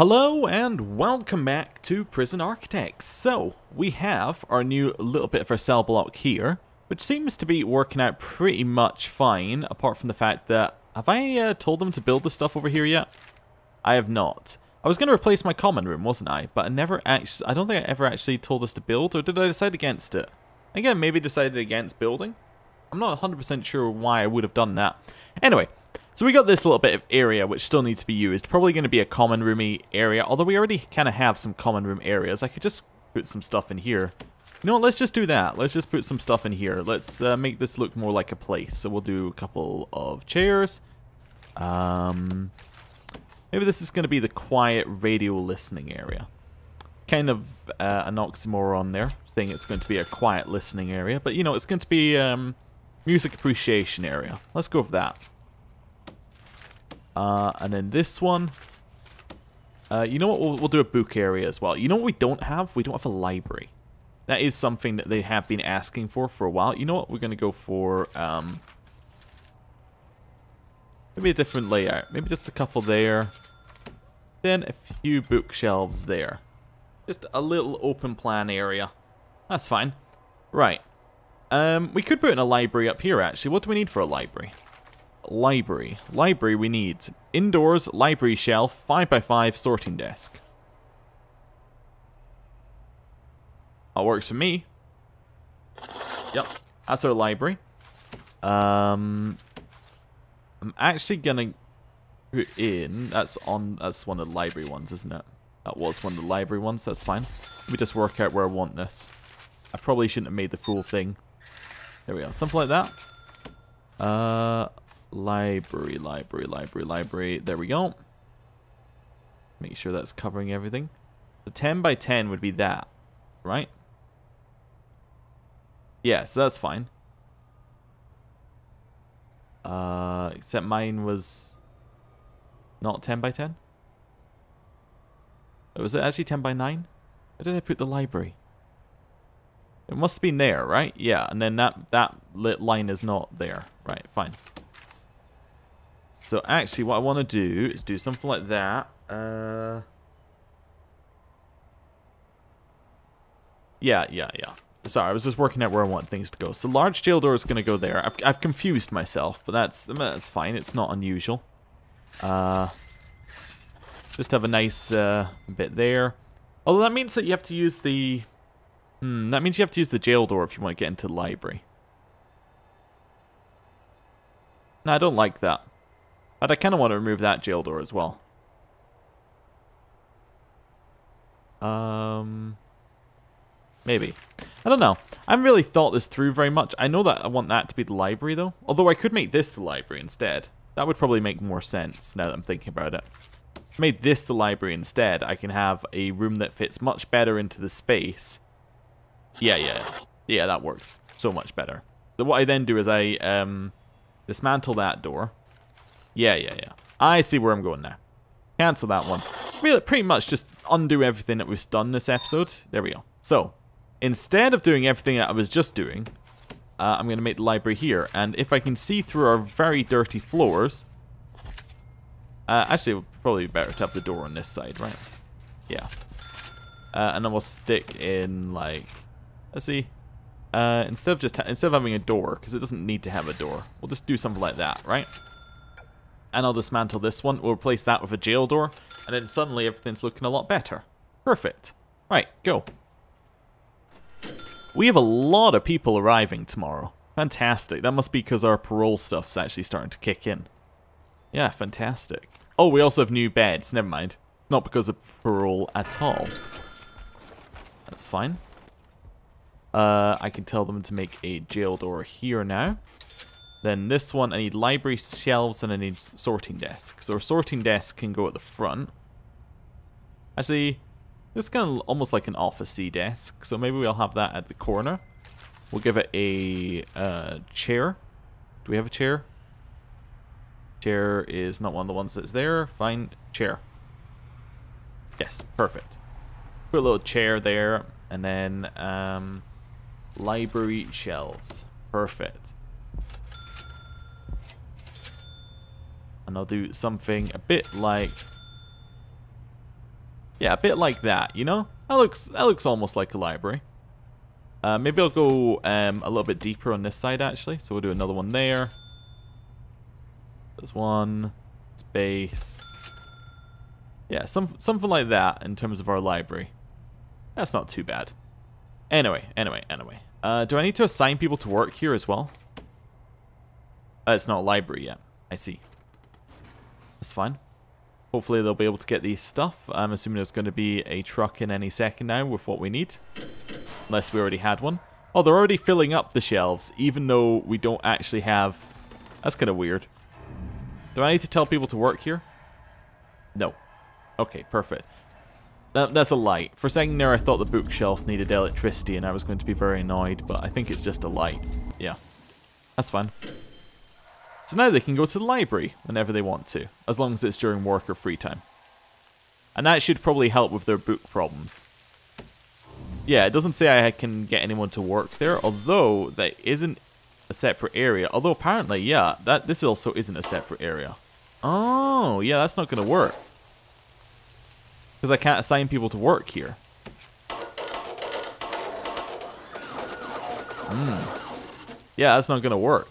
Hello and welcome back to Prison Architects. So, we have our new little bit of our cell block here, which seems to be working out pretty much fine, apart from the fact that, have I told them to build the stuff over here yet? I have not. I was going to replace my common room, wasn't I? But I don't think I ever actually told us to build, or did I decide against it? Again, maybe decided against building? I'm not 100% sure why I would have done that. Anyway. So we got this little bit of area which still needs to be used. Probably going to be a common roomy area, although we already kind of have some common room areas. I could just put some stuff in here. You know what, let's just do that. Let's just put some stuff in here. Let's make this look more like a place. So we'll do a couple of chairs. Maybe this is going to be the quiet radio listening area. Kind of an oxymoron there, saying it's going to be a quiet listening area. But, you know, it's going to be music appreciation area. Let's go with that. And then this one, you know what, we'll do a book area as well. You know what we don't have? We don't have a library. That is something that they have been asking for a while. You know what, we're going to go for, maybe a different layout. Maybe just a couple there. Then a few bookshelves there. Just a little open plan area. That's fine. Right. We could put in a library up here, actually. What do we need for a library? Library we need indoors, library shelf, 5x5 sorting desk. That works for me. Yep, that's our library. I'm actually gonna put in, that's one of the library ones, isn't it? That was one of the library ones, that's fine. Let me just work out where I want this. I probably shouldn't have made the full thing. There we go, something like that. Library. There we go. Make sure that's covering everything. The 10 by 10 would be that, right? Yeah, so that's fine. Except mine was not 10 by 10. Was it actually 10 by 9? Where did I put the library? It must have been there, right? Yeah, and then that lit line is not there. Right, fine. So actually what I want to do is do something like that. Yeah. Sorry, I was just working out where I want things to go. So large jail door is going to go there. I've confused myself, but that's fine. It's not unusual. Just have a nice bit there. Although that means that you have to use the... that means you have to use the jail door if you want to get into the library. No, I don't like that. But I kind of want to remove that jail door as well. Maybe. I don't know. I haven't really thought this through very much. I know that I want that to be the library, though. Although I could make this the library instead. That would probably make more sense now that I'm thinking about it. If I made this the library instead, I can have a room that fits much better into the space. Yeah, that works so much better. So what I then do is I dismantle that door. Yeah. I see where I'm going now. Cancel that one. Really, pretty much just undo everything that we've done this episode. There we go. So, instead of doing everything that I was just doing, I'm going to make the library here. And if I can see through our very dirty floors... actually, it would probably be better to have the door on this side, right? Yeah. And then we'll stick in, like... Let's see. Instead of having a door, because it doesn't need to have a door, we'll just do something like that, right? And I'll dismantle this one. We'll replace that with a jail door. And then suddenly everything's looking a lot better. Perfect. Right, go. We have a lot of people arriving tomorrow. Fantastic. That must be because our parole stuff's actually starting to kick in. Yeah, fantastic. Oh, we also have new beds. Never mind. Not because of parole at all. That's fine. I can tell them to make a jail door here now. Then this one, I need library shelves and I need sorting desk. So our sorting desk can go at the front. Actually, this is kind of almost like an office-y desk. So maybe we'll have that at the corner. We'll give it a chair. Do we have a chair? Chair is not one of the ones that's there. Fine. Chair. Yes, perfect. Put a little chair there. And then library shelves. Perfect. And I'll do something a bit like Yeah, a bit like that, you know? That looks almost like a library. Maybe I'll go a little bit deeper on this side, actually. So we'll do another one there. There's one. Space. Yeah, something like that in terms of our library. That's not too bad. Anyway. Do I need to assign people to work here as well? It's not a library yet. I see. That's fine. Hopefully they'll be able to get these stuff. I'm assuming there's going to be a truck in any second now with what we need. Unless we already had one. Oh, they're already filling up the shelves, even though we don't actually have... That's kind of weird. Do I need to tell people to work here? No. Okay, perfect. That's a light. For a second there, I thought the bookshelf needed electricity, and I was going to be very annoyed, but I think it's just a light. Yeah. That's fine. So now they can go to the library whenever they want to, as long as it's during work or free time. And that should probably help with their book problems. Yeah, it doesn't say I can get anyone to work there, although that isn't a separate area. Although apparently, yeah, this also isn't a separate area. Oh, yeah, that's not going to work. Because I can't assign people to work here. Yeah, that's not going to work.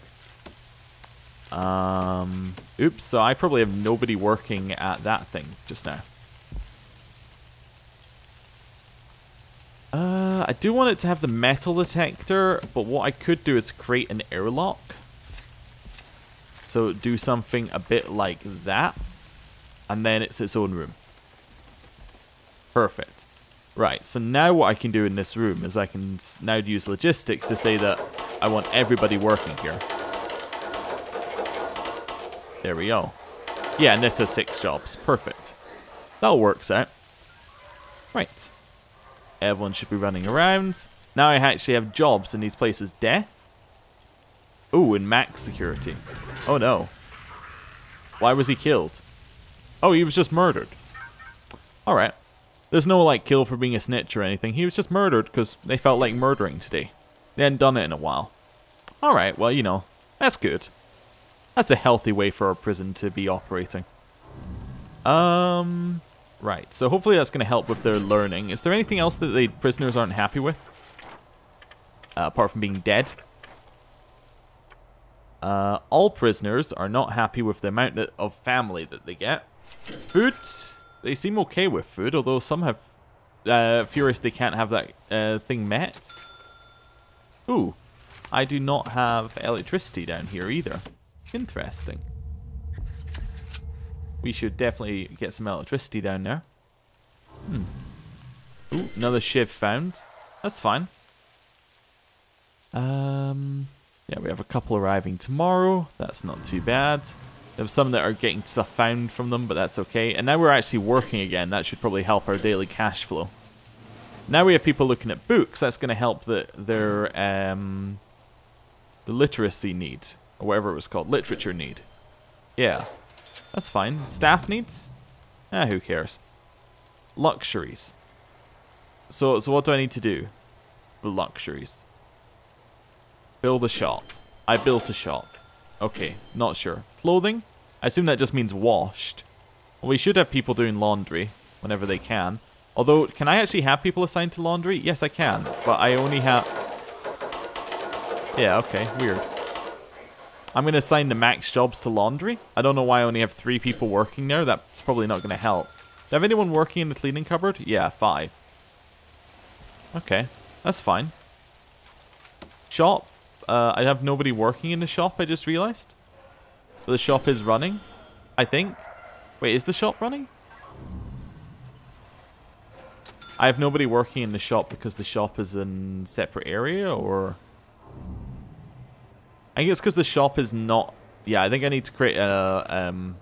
Oops, so I probably have nobody working at that thing just now. I do want it to have the metal detector, but what I could do is create an airlock. So do something a bit like that, and then it's its own room. Perfect. Right, so now what I can do in this room is I can now use logistics to say that I want everybody working here. There we go. Yeah, and this has 6 jobs. Perfect. That all works out. Right. Everyone should be running around. Now I actually have jobs in these places. Death? Ooh, and max security. Oh no. Why was he killed? Oh, he was just murdered. Alright. There's no, like, kill for being a snitch or anything. He was just murdered because they felt like murdering today. They hadn't done it in a while. Alright, well, you know, that's good. That's a healthy way for our prison to be operating. Right, so hopefully that's going to help with their learning. Is there anything else that the prisoners aren't happy with? Apart from being dead? All prisoners are not happy with the amount of family that they get. Food, they seem okay with food, although some have furious they can't have that thing met. Ooh, I do not have electricity down here either. Interesting. We should definitely get some electricity down there. Ooh, another shiv found. That's fine. Yeah, we have a couple arriving tomorrow. That's not too bad. We have some that are getting stuff found from them, but that's okay. And now we're actually working again. That should probably help our daily cash flow. Now we have people looking at books. That's going to help their the literacy need. Or whatever it was called. Literature need. Yeah. That's fine. Staff needs? Who cares? Luxuries. So what do I need to do? The luxuries. Build a shop. I built a shop. Okay, not sure. Clothing? I assume that just means washed. Well, we should have people doing laundry whenever they can. Although, can I actually have people assigned to laundry? Yes, I can. But I only have... Yeah, okay. Weird. I'm going to assign the max jobs to laundry. I don't know why I only have 3 people working there. That's probably not going to help. Do I have anyone working in the cleaning cupboard? Yeah, 5. Okay, that's fine. Shop. I have nobody working in the shop, I just realized. So the shop is running, I think. Wait, is the shop running? I have nobody working in the shop because the shop is in a separate area, or... I think it's because the shop is not... Yeah, I think I need to create I think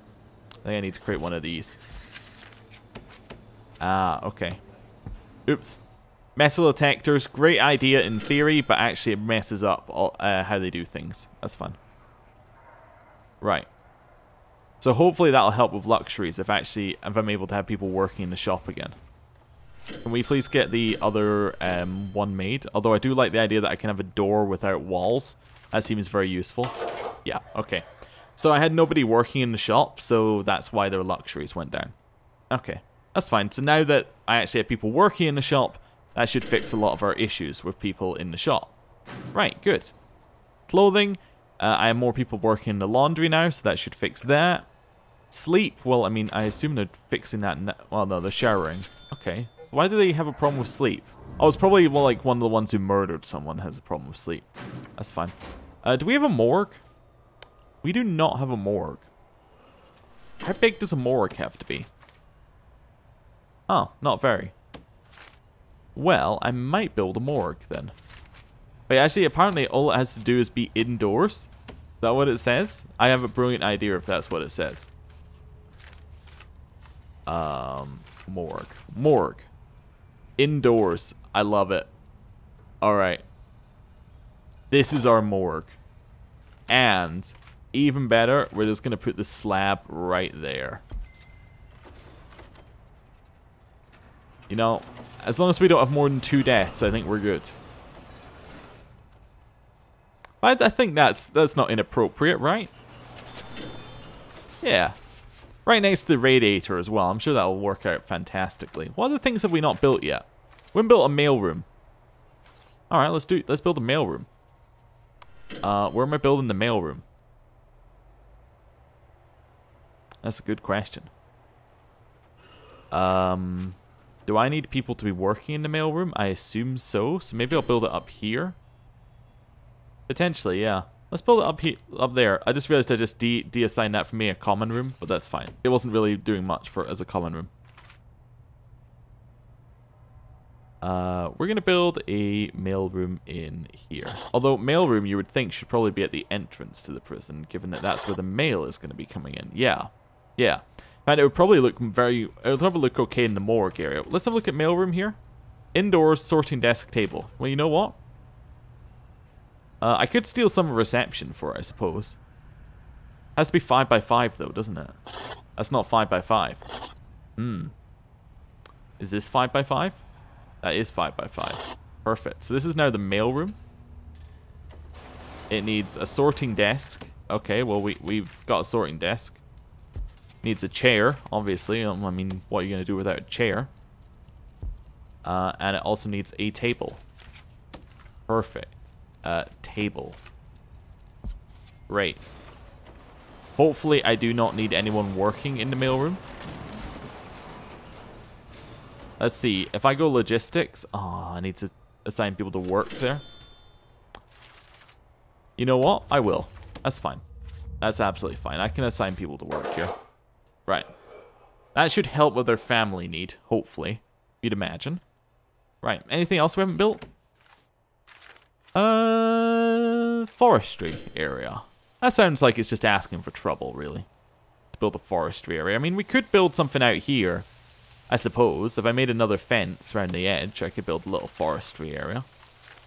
I need to create one of these. Ah, okay. Oops. Metal detectors, great idea in theory, but actually it messes up all, how they do things. That's fun. Right. So hopefully that'll help with luxuries if I'm able to have people working in the shop again. Can we please get the other one made? Although I do like the idea that I can have a door without walls. That seems very useful. Yeah, okay. So I had nobody working in the shop, so that's why their luxuries went down. Okay, that's fine. So now that I actually have people working in the shop, that should fix a lot of our issues with people in the shop. Right, good. Clothing, I have more people working in the laundry now, so that should fix that. Sleep, well, I mean, I assume they're fixing that. Well, no, they're showering. Okay. So why do they have a problem with sleep? Oh, it's probably well, like one of the ones who murdered someone has a problem with sleep. That's fine. Do we have a morgue? We do not have a morgue. How big does a morgue have to be? Oh, not very. Well, I might build a morgue then. Wait, actually, apparently all it has to do is be indoors. Is that what it says? I have a brilliant idea if that's what it says. Morgue. Morgue. Indoors. I love it. Alright. This is our morgue. And, even better, we're just going to put the slab right there. You know, as long as we don't have more than 2 deaths, I think we're good. I think that's not inappropriate, right? Yeah. Right next to the radiator as well. I'm sure that'll work out fantastically. What other things have we not built yet? We haven't built a mailroom. Alright, let's build a mailroom. Where am I building the mailroom? That's a good question. Do I need people to be working in the mailroom? I assume so. So maybe I'll build it up here. Potentially, yeah. Let's build it up there. I just realized I just de-assigned that for me a common room, but that's fine. It wasn't really doing much as a common room. We're going to build a mailroom in here. Although mailroom, you would think, should probably be at the entrance to the prison, given that that's where the mail is going to be coming in. Yeah. Yeah. In fact, it would probably look it would probably look okay in the morgue area. Let's have a look at mailroom here. Indoors, sorting desk, table. Well, you know what? I could steal some of reception for it, I suppose. Has to be 5x5 though, doesn't it? That's not 5x5. Is this 5x5? That is 5x5. Perfect. So this is now the mailroom. It needs a sorting desk. Okay, well we've got a sorting desk. Needs a chair, obviously. I mean, what are you going to do without a chair? And it also needs a table. Perfect. Table. Great. Hopefully I do not need anyone working in the mailroom. Let's see. If I go logistics... Oh, I need to assign people to work there. You know what? I will. That's fine. That's absolutely fine. I can assign people to work here. Right. That should help with their family need, hopefully. You'd imagine. Right. Anything else we haven't built? Forestry area. That sounds like it's just asking for trouble, really. To build a forestry area. I mean, we could build something out here, I suppose. If I made another fence around the edge, I could build a little forestry area.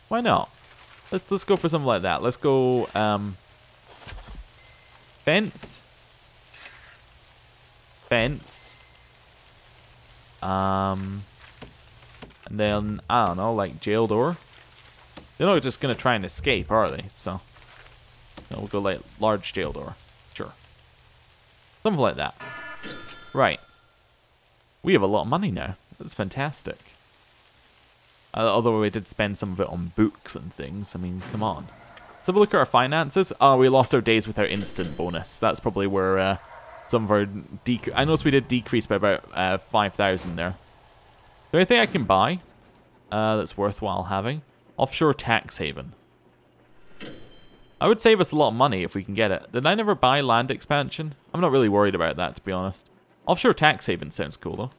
Why not? Let's go for something like that. Let's go, fence. Fence. And then, I don't know, like jail door. They're not just going to try and escape, are they? So, we'll go like large jail door. Sure. Something like that. Right. We have a lot of money now. That's fantastic. Although we did spend some of it on books and things. I mean, come on. Let's have a look at our finances. Oh, we lost our days without instant bonus. That's probably where some of our... I noticed we did decrease by about 5,000 there. Is there anything I can buy that's worthwhile having? Offshore tax haven. I would save us a lot of money if we can get it. Did I never buy land expansion? I'm not really worried about that, to be honest. Offshore tax haven sounds cool, though.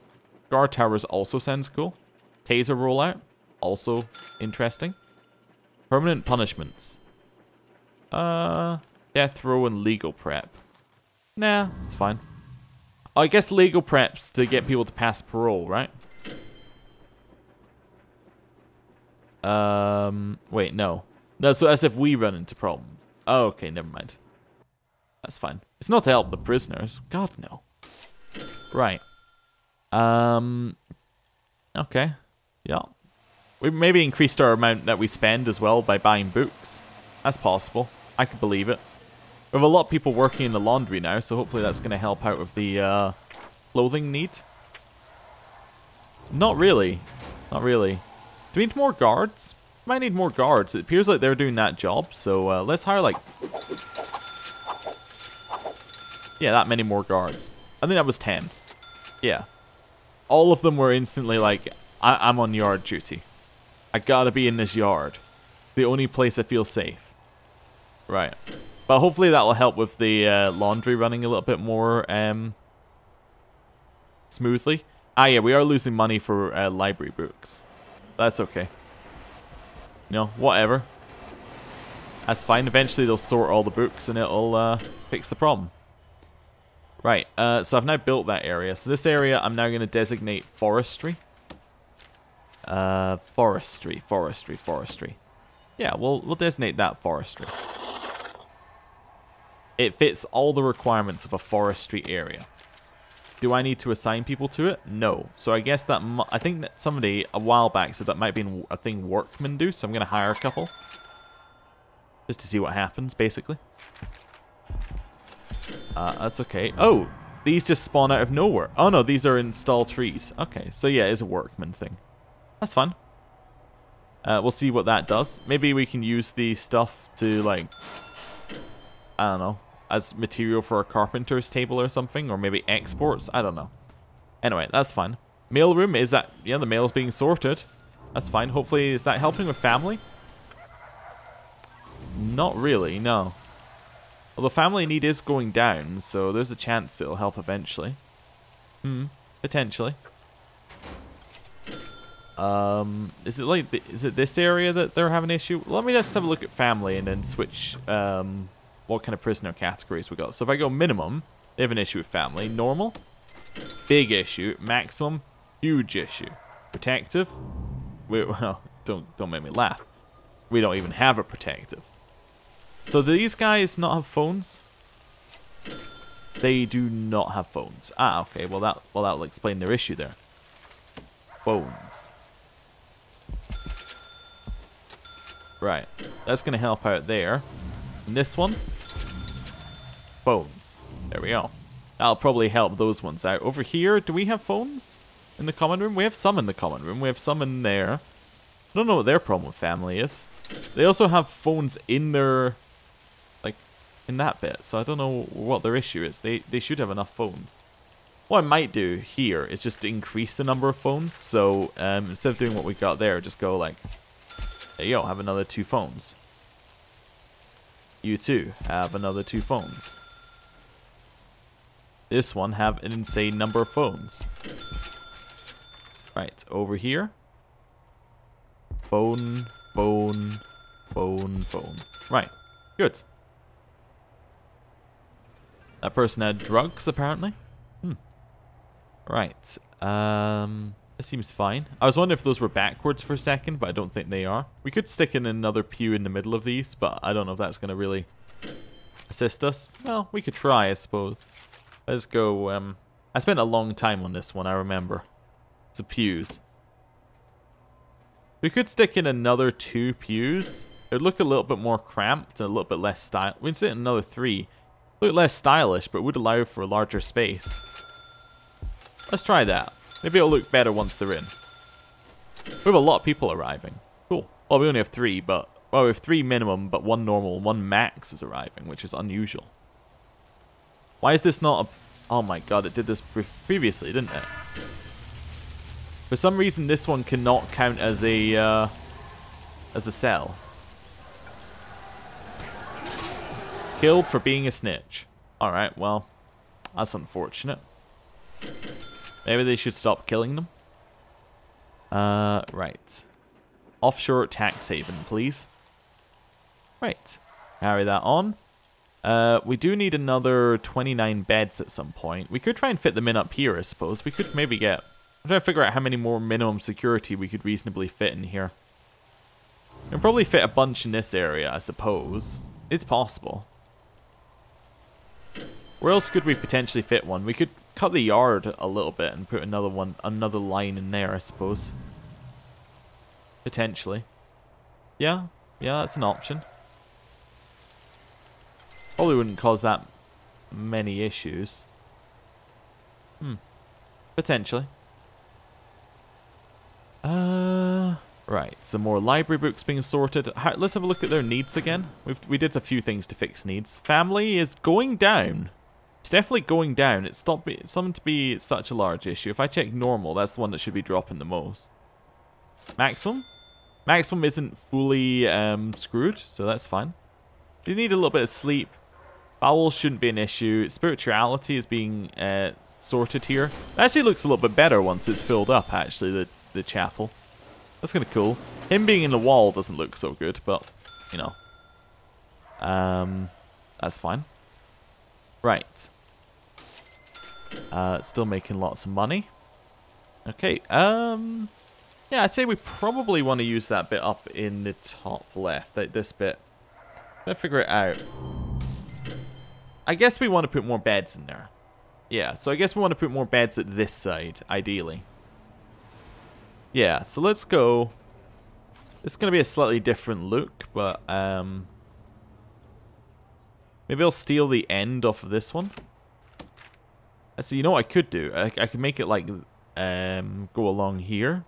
Guard towers also sounds cool. Taser rollout. Also interesting. Permanent punishments. Death row and legal prep. Nah, it's fine. Oh, I guess legal prep's to get people to pass parole, right? Wait, no. No, so as if we run into problems. Oh, okay, never mind. That's fine. It's not to help the prisoners. God, no. Right. Okay. Yeah. We maybe increased our amount that we spend as well by buying books. That's possible. I could believe it. We have a lot of people working in the laundry now, so hopefully that's going to help out with the clothing need. Not really. Not really. Do we need more guards? Might need more guards. It appears like they're doing that job, so let's hire like... Yeah, that many more guards. I think that was 10. Yeah. All of them were instantly like, I'm on yard duty. I gotta be in this yard. The only place I feel safe. Right. But hopefully that will help with the laundry running a little bit more smoothly. Ah, yeah, we are losing money for library books. That's okay. You know, whatever. That's fine. Eventually they'll sort all the books and it'll fix the problem. Right, so I've now built that area. So this area I'm now going to designate forestry. Forestry. Yeah, we'll designate that forestry. It fits all the requirements of a forestry area. Do I need to assign people to it? No. So I guess that... I think that somebody a while back said that might be a thing workmen do, so I'm going to hire a couple. Just to see what happens, basically. That's okay. Oh, these just spawn out of nowhere. Oh no, these are install trees. Okay, so yeah, it's a workman thing. That's fun. We'll see what that does. Maybe we can use the stuff to, like, I don't know, as material for a carpenter's table or something, or maybe exports. I don't know. Anyway, that's fine. Mailroom, is that... Yeah, the mail's being sorted. That's fine. Hopefully, is that helping with family? Not really, no. Well, the family need is going down, so there's a chance it'll help eventually. Potentially. Is it like is it this area that they're having an issue? Let me just have a look at family and then switch what kind of prisoner categories we got. So if I go minimum, they have an issue with family. Normal, big issue. Maximum, huge issue. Protective, well, don't make me laugh. We don't even have a protective. So do these guys not have phones? They do not have phones. Ah, okay. Well, that'll explain their issue there. Phones. Right. That's going to help out there. And this one? Phones. There we go. That'll probably help those ones out. Over here, do we have phones in the common room? We have some in the common room. We have some in there. I don't know what their problem with family is. They also have phones in their... like, in that bit. So I don't know what their issue is. They should have enough phones. What I might do here is just increase the number of phones. So instead of doing what we got there, just go like... There you go, have another 2 phones. You too, have another 2 phones. This one have an insane number of phones. Right, over here. Phone. Right, good. That person had drugs, apparently. Right, it seems fine. I was wondering if those were backwards for a second, but I don't think they are. We could stick in another pew in the middle of these, but I don't know if that's going to really assist us. Well, we could try, I suppose. Let's go. I spent a long time on this one, I remember. So pews. We could stick in another 2 pews. It would look a little bit more cramped and a little bit less style. We can sit in another 3. Look less stylish, but would allow for a larger space. Let's try that. Maybe it'll look better once they're in. We have a lot of people arriving. Cool. Well, we only have 3, but... Well, we have 3 minimum, but 1 normal, 1 max is arriving, which is unusual. Why is this not a... Oh my god, it did this previously, didn't it? For some reason, this one cannot count as a cell. Killed for being a snitch. Alright, well, that's unfortunate. Maybe they should stop killing them. Right. Offshore tax haven, please. Right. Carry that on. We do need another 29 beds at some point. We could try and fit them in up here, I suppose. We could maybe get... I'm trying to figure out how many more minimum security we could reasonably fit in here. We can probably fit a bunch in this area, I suppose. It's possible. Where else could we potentially fit one? We could cut the yard a little bit and put another line in there, I suppose. Potentially. Yeah, that's an option. Probably wouldn't cause that many issues. Potentially. Right, some more library books being sorted. Let's have a look at their needs again. We did a few things to fix needs. Family is going down. It's definitely going down. It's something to be such a large issue. If I check normal, that's the one that should be dropping the most. Maximum? Maximum isn't fully screwed, so that's fine. You need a little bit of sleep. Bowels shouldn't be an issue. Spirituality is being sorted here. It actually looks a little bit better once it's filled up, actually, the chapel. That's kind of cool. Him being in the wall doesn't look so good, but, you know. That's fine. Right. Still making lots of money. Okay, yeah, I'd say we probably want to use that bit up in the top left, like this bit. Gotta figure it out. I guess we want to put more beds in there. Yeah, so I guess we want to put more beds at this side, ideally. Yeah, so let's go. It's going to be a slightly different look, but maybe I'll steal the end off of this one. So you know what I could do? I could make it like go along here.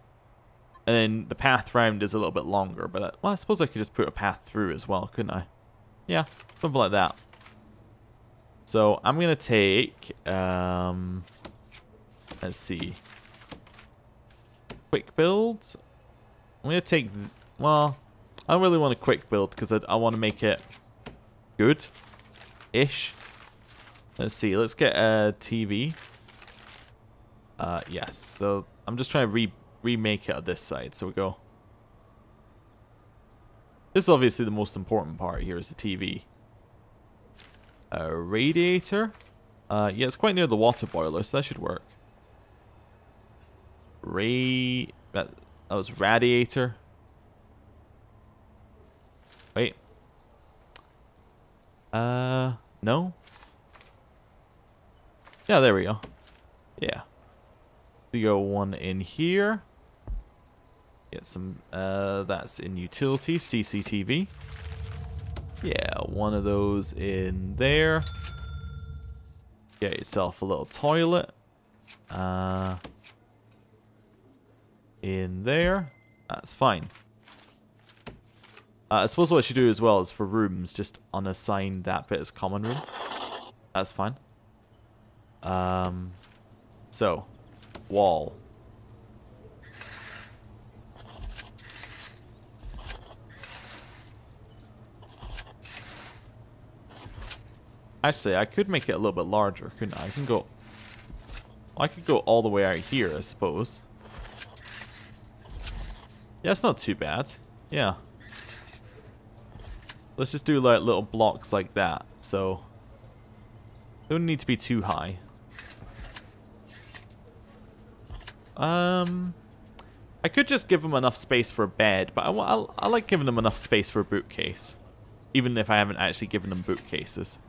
And then the path round is a little bit longer, but well, I suppose I could just put a path through as well, couldn't I? Yeah, something like that. So I'm going to take, let's see, quick build. I'm going to take, well, I don't really want a quick build because I want to make it good-ish. Let's see, let's get a TV. Yes, so I'm just trying to remake it on this side. So we go. This is obviously the most important part here is the TV. Radiator. Yeah, it's quite near the water boiler, so that should work. That was radiator. Wait. No. Yeah, there we go. Yeah. We go one in here. Get some, that's in utilities, CCTV. Yeah, one of those in there. Get yourself a little toilet. In there. That's fine. I suppose what I should do as well is for rooms, just unassign that bit as common room. That's fine. So, wall. Actually, I could make it a little bit larger, couldn't I? I could go all the way out here, I suppose. Yeah, it's not too bad. Yeah. Let's just do like little blocks like that. So, don't need to be too high. I could just give them enough space for a bed, but I like giving them enough space for a bookcase, even if I haven't actually given them bookcases.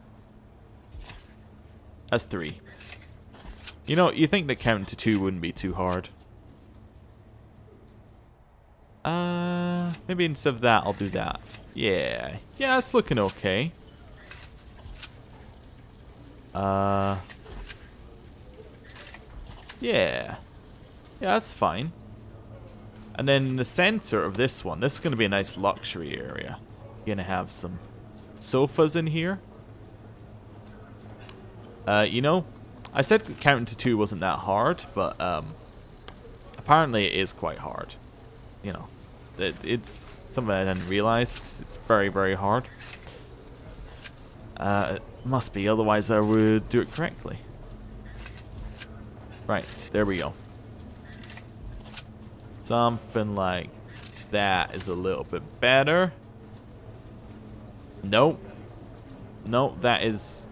That's 3. You know, you think that counting to 2 wouldn't be too hard. Maybe instead of that, I'll do that. Yeah. Yeah, it's looking okay. Yeah. Yeah, that's fine. And then in the center of this one, this is going to be a nice luxury area. You're going to have some sofas in here. You know, I said counting to 2 wasn't that hard, but apparently it is quite hard. You know, it's something I hadn't realized. It's very, very hard. It must be, otherwise I would do it correctly. Right, there we go. Something like that is a little bit better. Nope. Nope, that is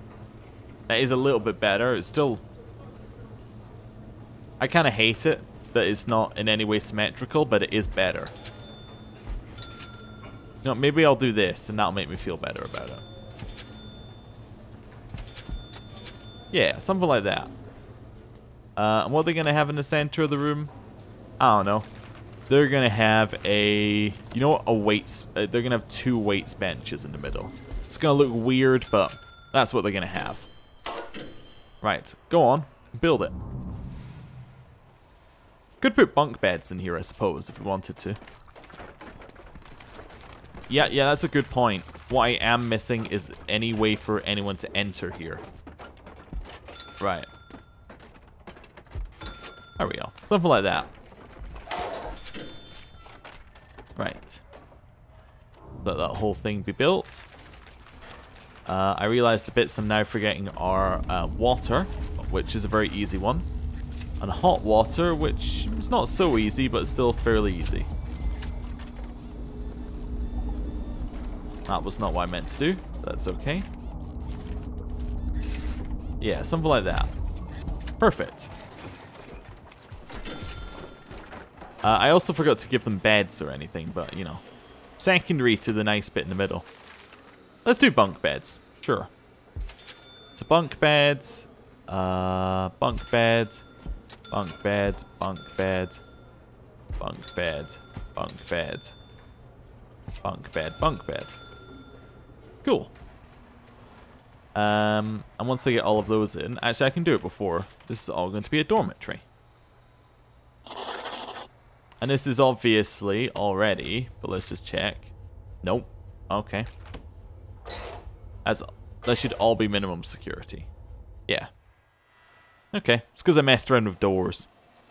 a little bit better. It's still... I kind of hate it that it's not in any way symmetrical, but it is better. You know, maybe I'll do this, and that'll make me feel better about it. Yeah, something like that. And what are they going to have in the center of the room? I don't know. They're going to have a... You know what? A weights... they're going to have 2 weights benches in the middle. It's going to look weird, but that's what they're going to have. Right, go on, build it. Could put bunk beds in here, I suppose, if we wanted to. Yeah, that's a good point. What I am missing is any way for anyone to enter here. Right. There we go. Something like that. Right. Let that whole thing be built. I realize the bits I'm now forgetting are water, which is a very easy one. And hot water, which is not so easy, but still fairly easy. That was not what I meant to do. That's okay. Yeah, something like that. Perfect. I also forgot to give them beds or anything, but, you know, secondary to the nice bit in the middle. Let's do bunk beds. Sure. So bunk beds, bunk bed, bunk bed, bunk bed, bunk bed, bunk bed, bunk bed, bunk bed. Cool. And once I get all of those in, actually I can do it before. This is all going to be a dormitory. And this is obviously already, but let's just check. Nope. Okay. That should all be minimum security. Yeah. Okay. It's because I messed around with doors.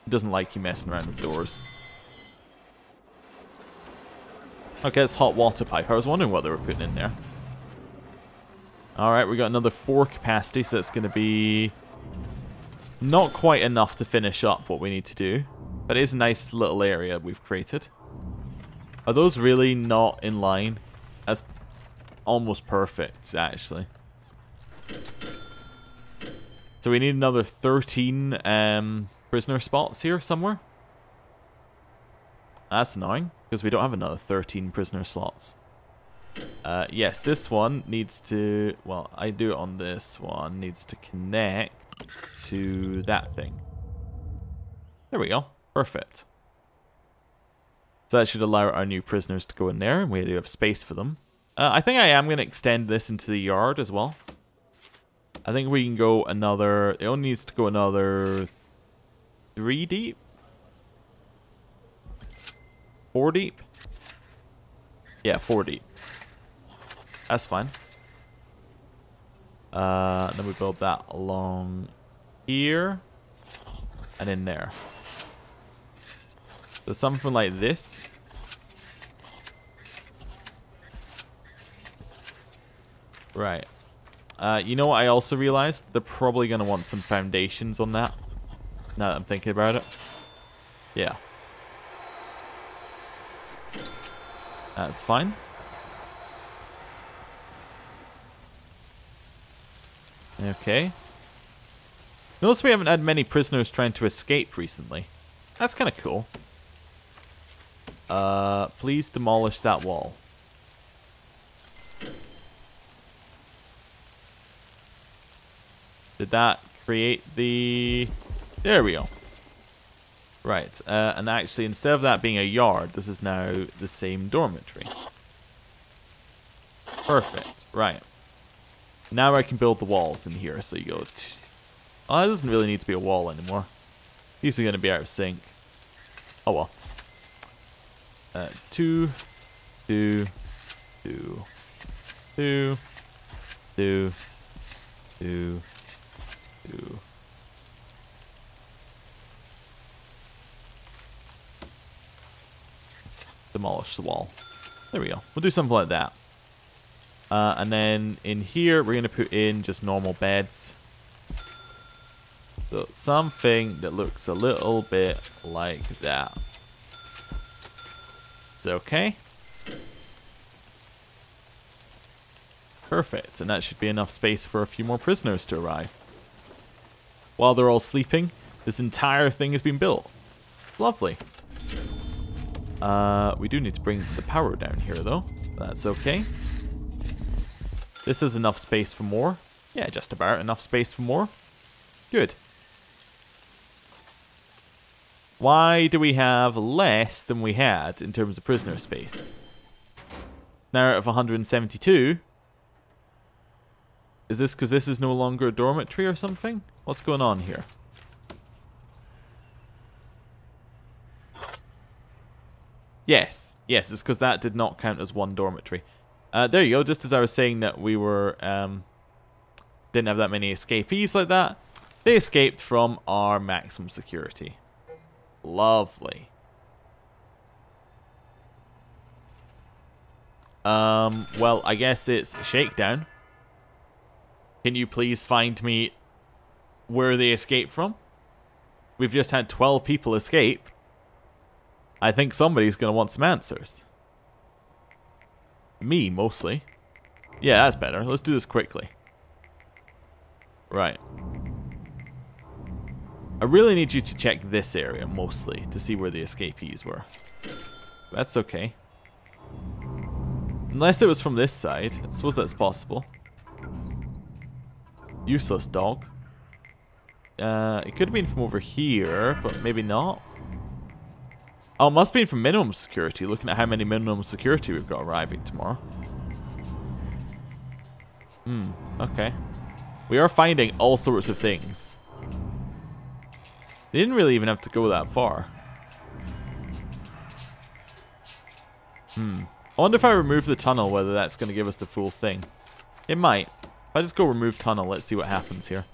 It doesn't like you messing around with doors. Okay, it's hot water pipe. I was wondering what they were putting in there. Alright, we got another 4 capacity, so it's going to be not quite enough to finish up what we need to do. But it is a nice little area we've created. Are those really not in line? That's almost perfect, actually. So we need another 13 prisoner spots here somewhere. That's annoying, because we don't have another 13 prisoner slots. Yes, this one needs to... Well, I do it on this one. Needs to connect to that thing. There we go. Perfect. So that should allow our new prisoners to go in there, and we do have space for them. I think I am going to extend this into the yard as well. I think we can go another... It only needs to go another 3 deep? 4 deep? Yeah, 4 deep. That's fine. Then we build that along here and in there. So something like this. Right. You know what I also realized? They're probably going to want some foundations on that. Now that I'm thinking about it. Yeah. That's fine. Okay. Notice we haven't had many prisoners trying to escape recently. That's kind of cool. Please demolish that wall. Did that create the... There we go. Right, and actually instead of that being a yard, this is now the same dormitory. Perfect, right. Now I can build the walls in here, so you go... Oh, that doesn't really need to be a wall anymore. These are going to be out of sync. Oh well. 2, 2, 2, 2, 2, 2, 2. Demolish the wall. There we go. We'll do something like that. And then in here, we're going to put in just normal beds. So something that looks a little bit like that. Is it okay? Perfect. And that should be enough space for a few more prisoners to arrive. While they're all sleeping, this entire thing has been built. Lovely. We do need to bring the power down here, though. That's okay. This is enough space for more. Yeah, just about enough space for more. Good. Why do we have less than we had in terms of prisoner space? Now out of 172. Is this because this is no longer a dormitory or something? What's going on here? Yes, yes, it's because that did not count as one dormitory. There you go, just as I was saying that we were, didn't have that many escapees like that, they escaped from our maximum security. Lovely. Well, I guess it's Shakedown. Can you please find me where they escaped from? We've just had 12 people escape. I think somebody's going to want some answers. Me, mostly. Yeah, that's better. Let's do this quickly. Right. I really need you to check this area, mostly, to see where the escapees were. That's okay. Unless it was from this side. I suppose that's possible. Useless dog. It could have been from over here, but maybe not. Oh, it must have been from minimum security, looking at how many minimum security we've got arriving tomorrow. Okay. We are finding all sorts of things. They didn't really even have to go that far. I wonder if I remove the tunnel, whether that's going to give us the full thing. It might. If I just go remove tunnel, let's see what happens here.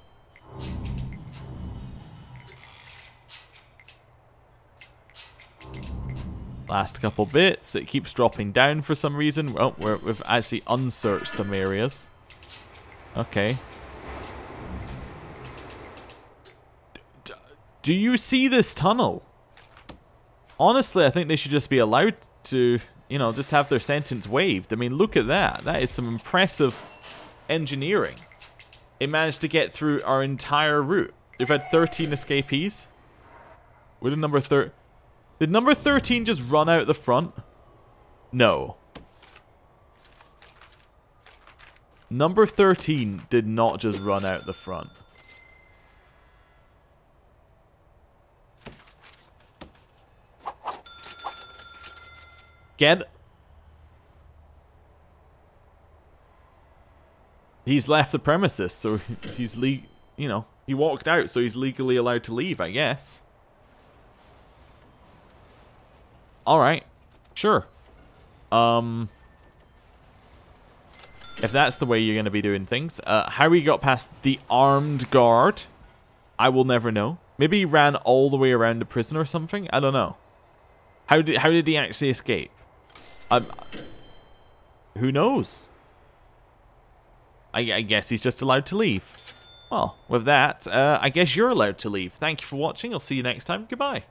Last couple bits. It keeps dropping down for some reason. Well, we've actually unsearched some areas. Okay. Do you see this tunnel? Honestly, I think they should just be allowed to, you know, just have their sentence waived. I mean, look at that. That is some impressive engineering. It managed to get through our entire route. We've had 13 escapees. With a number 13. Did number 13 just run out the front? No. Number 13 did not just run out the front. Get... He's left the premises, so he's you know, he walked out, so he's legally allowed to leave, I guess. Alright, sure. If that's the way you're going to be doing things. How we got past the armed guard, I will never know. Maybe he ran all the way around the prison or something? I don't know. How did he actually escape? Who knows? I guess he's just allowed to leave. Well, with that, I guess you're allowed to leave. Thank you for watching. I'll see you next time. Goodbye.